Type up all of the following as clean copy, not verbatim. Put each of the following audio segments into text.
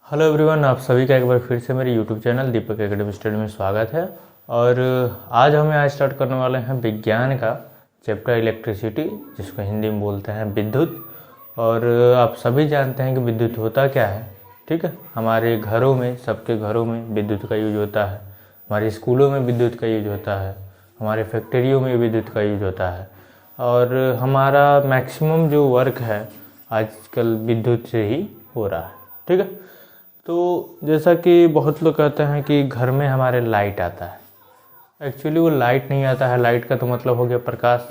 Hello everyone, आप सभी का एक बार फिर से मेरे यूट्यूब चैनल दीपक एकेडमी स्टडी में स्वागत है। और आज हम स्टार्ट करने वाले हैं विज्ञान का चैप्टर इलेक्ट्रिसिटी, जिसको हिंदी में बोलते हैं विद्युत। और आप सभी जानते हैं कि विद्युत होता क्या है। ठीक है, हमारे घरों में, सबके घरों में विद्युत का यूज होता है। हमारे स्कूलों में विद्युत का यूज होता है, हमारे फैक्ट्रियों में विद्युत का यूज होता है। और हमारा मैक्सिमम जो वर्क है आजकल विद्युत से ही हो रहा है। ठीक है, तो जैसा कि बहुत लोग कहते हैं कि घर में हमारे लाइट आता है। एक्चुअली वो लाइट नहीं आता है। लाइट का तो मतलब हो गया प्रकाश।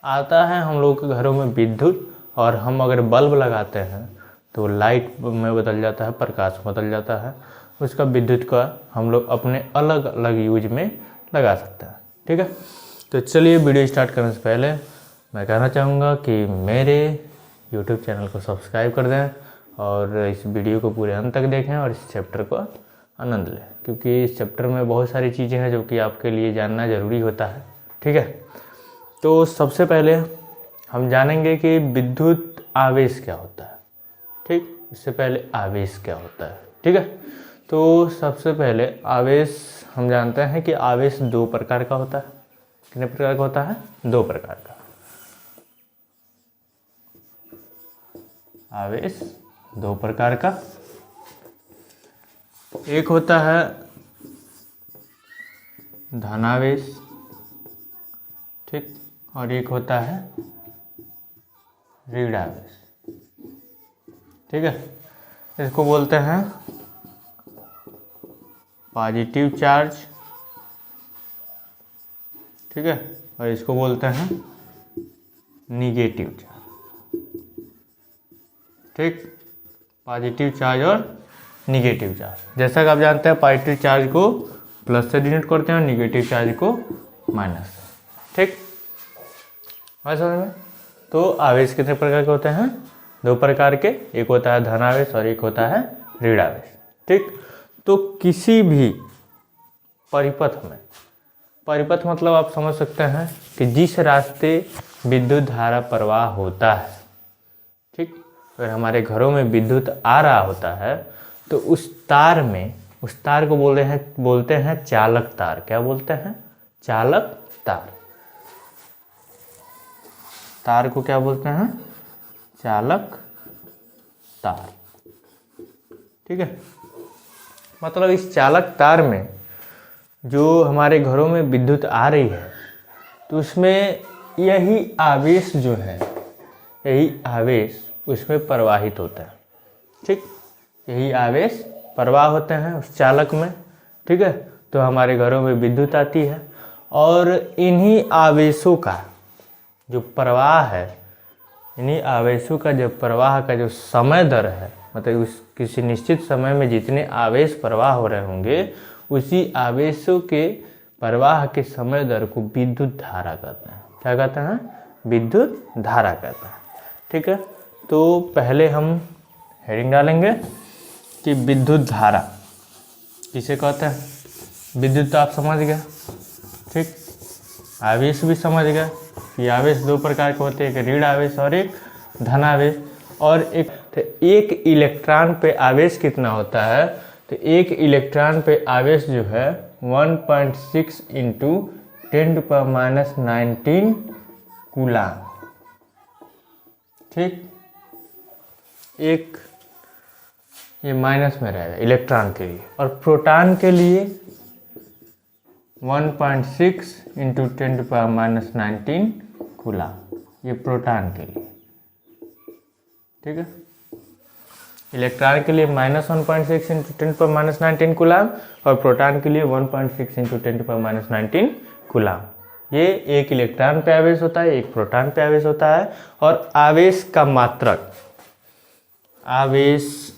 आता है हम लोग के घरों में विद्युत, और हम अगर बल्ब लगाते हैं तो लाइट में बदल जाता है, प्रकाश बदल जाता है। उसका विद्युत का हम लोग अपने अलग अलग यूज में लगा सकते हैं। ठीक है, तो चलिए वीडियो स्टार्ट करने से पहले मैं कहना चाहूँगा कि मेरे यूट्यूब चैनल को सब्सक्राइब कर दें और इस वीडियो को पूरे अंत तक देखें और इस चैप्टर को आनंद लें, क्योंकि इस चैप्टर में बहुत सारी चीज़ें हैं जो कि आपके लिए जानना ज़रूरी होता है। ठीक है, तो सबसे पहले हम जानेंगे कि विद्युत आवेश क्या होता है। ठीक, इससे पहले आवेश क्या होता है। ठीक है, तो सबसे पहले आवेश हम जानते हैं कि आवेश दो प्रकार का होता है। कितने प्रकार का होता है? दो प्रकार का आवेश, दो प्रकार का। एक होता है धनावेश, ठीक, और एक होता है ऋणावेश। ठीक है, इसको बोलते हैं पॉजिटिव चार्ज। ठीक है, और इसको बोलते हैं निगेटिव चार्ज। ठीक, पॉजिटिव चार्ज और निगेटिव चार्ज। जैसा कि आप जानते हैं, पॉजिटिव चार्ज को प्लस से डिनोट करते हैं और निगेटिव चार्ज को माइनस से। ठीक, समझ में? तो आवेश कितने प्रकार के होते हैं? दो प्रकार के। एक होता है धनावेश और एक होता है ऋणावेश। ठीक, तो किसी भी परिपथ में, परिपथ मतलब आप समझ सकते हैं कि जिस रास्ते विद्युत धारा प्रवाह होता है। ठीक, अगर हमारे घरों में विद्युत आ रहा होता है तो उस तार में, उस तार को बोलते हैं चालक तार। क्या बोलते हैं? चालक तार। तार को क्या बोलते हैं? चालक तार। ठीक है, मतलब इस चालक तार में जो हमारे घरों में विद्युत आ रही है तो उसमें यही आवेश जो है, यही आवेश उसमें प्रवाहित होता है। ठीक, यही आवेश प्रवाह होते हैं उस चालक में। ठीक है, तो हमारे घरों में विद्युत आती है और इन्हीं आवेशों का जो प्रवाह है, इन्हीं आवेशों का जो प्रवाह का जो समय दर है, मतलब उस किसी निश्चित समय में जितने आवेश प्रवाह हो रहे होंगे, उसी आवेशों के प्रवाह के समय दर को विद्युत धारा कहते हैं। क्या कहते हैं? विद्युत धारा कहते हैं। ठीक है, तो पहले हम हेडिंग डालेंगे कि विद्युत धारा किसे कहते हैं। विद्युत तो आप समझ गए। ठीक, आवेश भी समझ गए कि आवेश दो प्रकार के होते हैं, एक ऋण आवेश और एक धनावेश। और एक इलेक्ट्रॉन पे आवेश कितना होता है? तो एक इलेक्ट्रॉन पे आवेश जो है 1.6 इंटू 10⁻⁻19 कूलाम। ठीक, एक ये माइनस में रहेगा इलेक्ट्रॉन के लिए, और प्रोटॉन के लिए 1.6 इंटू 10⁻⁻19 कूलाम, ये प्रोटॉन के लिए। ठीक है, इलेक्ट्रॉन के लिए -1.6 इंटू 10⁻⁻19 कूलाम और प्रोटॉन के लिए 1.6 इंटू 10⁻⁻19 कूलाम। ये एक इलेक्ट्रॉन पे आवेश होता है, एक प्रोटॉन पे आवेश होता है। और आवेश का मात्रक, आवेश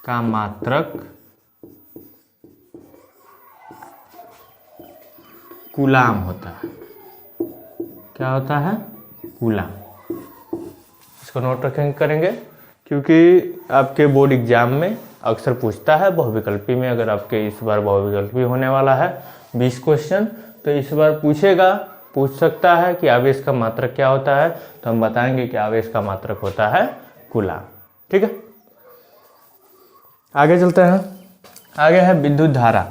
का मात्रक कूलाम होता है। क्या होता है? कूलाम। इसको नोट करेंगे क्योंकि आपके बोर्ड एग्जाम में अक्सर पूछता है बहुविकल्पी में। अगर आपके इस बार बहुविकल्पी होने वाला है 20 क्वेश्चन, तो इस बार पूछेगा पूछ सकता है कि आवेश का मात्रक क्या होता है, तो हम बताएंगे कि आवेश का मात्रक होता है कूलाम। ठीक है, आगे चलते हैं। आगे है विद्युत धारा।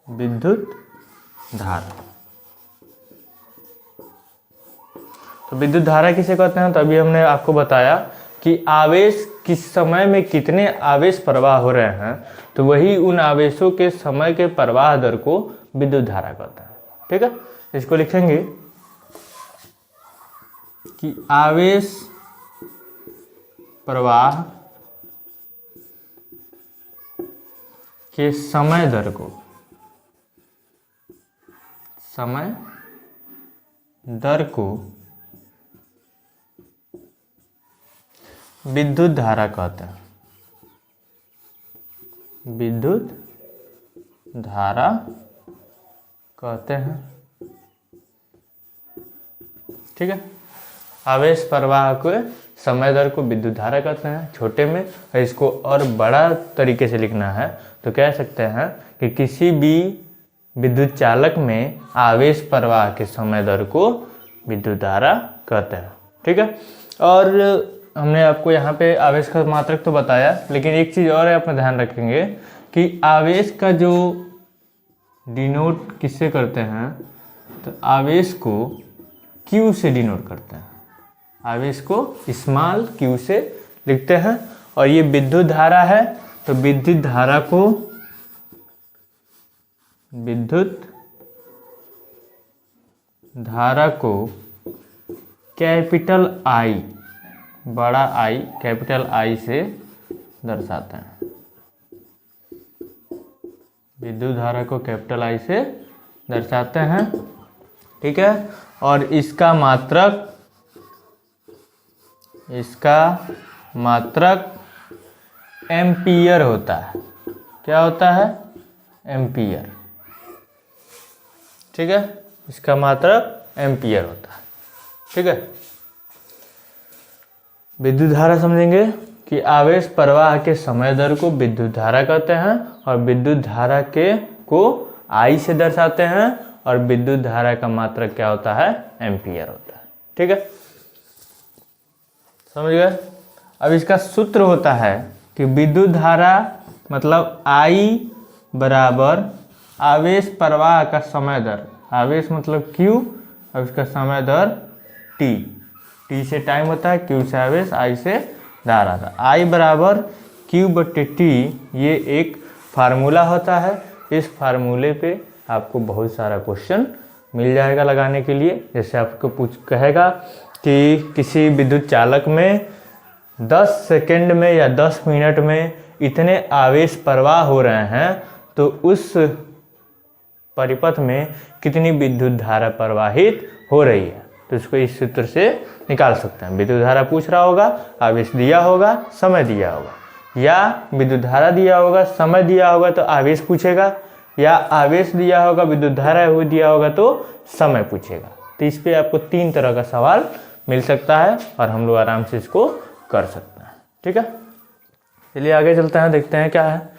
विद्युत धारा, तो विद्युत धारा किसे कहते हैं? तो अभी हमने आपको बताया कि आवेश किस समय में कितने आवेश प्रवाह हो रहे हैं, तो वही उन आवेशों के समय के प्रवाह दर को विद्युत धारा कहता है। ठीक है, इसको लिखेंगे कि आवेश प्रवाह के समय दर को, समय दर को विद्युत धारा कहते हैं। विद्युत धारा कहते हैं। ठीक है, आवेश प्रवाह के समय दर को विद्युत धारा कहते हैं छोटे में। और इसको और बड़ा तरीके से लिखना है तो कह सकते हैं कि किसी भी विद्युत चालक में आवेश प्रवाह के समय दर को विद्युत धारा कहते हैं। ठीक है, और हमने आपको यहाँ पे आवेश का मात्रक तो बताया, लेकिन एक चीज़ और है, अपना ध्यान रखेंगे कि आवेश का जो डिनोट किससे करते हैं, तो आवेश को Q से डिनोट करते हैं। आवेश को स्मॉल q से लिखते हैं। और ये विद्युत धारा है, तो विद्युत धारा को कैपिटल I, बड़ा I, कैपिटल I से दर्शाते हैं। विद्युत धारा को कैपिटल I से दर्शाते हैं। ठीक है, और इसका मात्रक एम्पियर होता है। क्या होता है? एम्पियर। ठीक है, इसका मात्रक एम्पियर होता है। ठीक है, विद्युत धारा समझेंगे कि आवेश प्रवाह के समय दर को विद्युत धारा कहते हैं, और विद्युत धारा को I से दर्शाते हैं, और विद्युत धारा का मात्रक क्या होता है? एम्पियर होता है। ठीक है, समझ गए? अब इसका सूत्र होता है कि विद्युत धारा मतलब I बराबर आवेश प्रवाह का समय दर, आवेश मतलब Q, और इसका समय दर T से टाइम होता है, Q से आवेश, I से धारा था। I बराबर Q/T, ये एक फार्मूला होता है। इस फार्मूले पे आपको बहुत सारा क्वेश्चन मिल जाएगा लगाने के लिए। जैसे आपको कहेगा कि किसी विद्युत चालक में 10 सेकंड में या 10 मिनट में इतने आवेश प्रवाह हो रहे हैं, तो उस परिपथ में कितनी विद्युत धारा प्रवाहित हो रही है, तो इसको इस सूत्र से निकाल सकते हैं। विद्युत धारा पूछ रहा होगा, आवेश दिया होगा, समय दिया होगा, या विद्युत धारा दिया होगा, समय दिया होगा तो आवेश पूछेगा, या आवेश दिया होगा, विद्युत धारा दिया होगा तो समय पूछेगा। तो इस पे आपको 3 तरह का सवाल मिल सकता है, और हम लोग आराम से इसको कर सकते हैं। ठीक है, चलिए आगे चलते हैं, देखते हैं क्या है।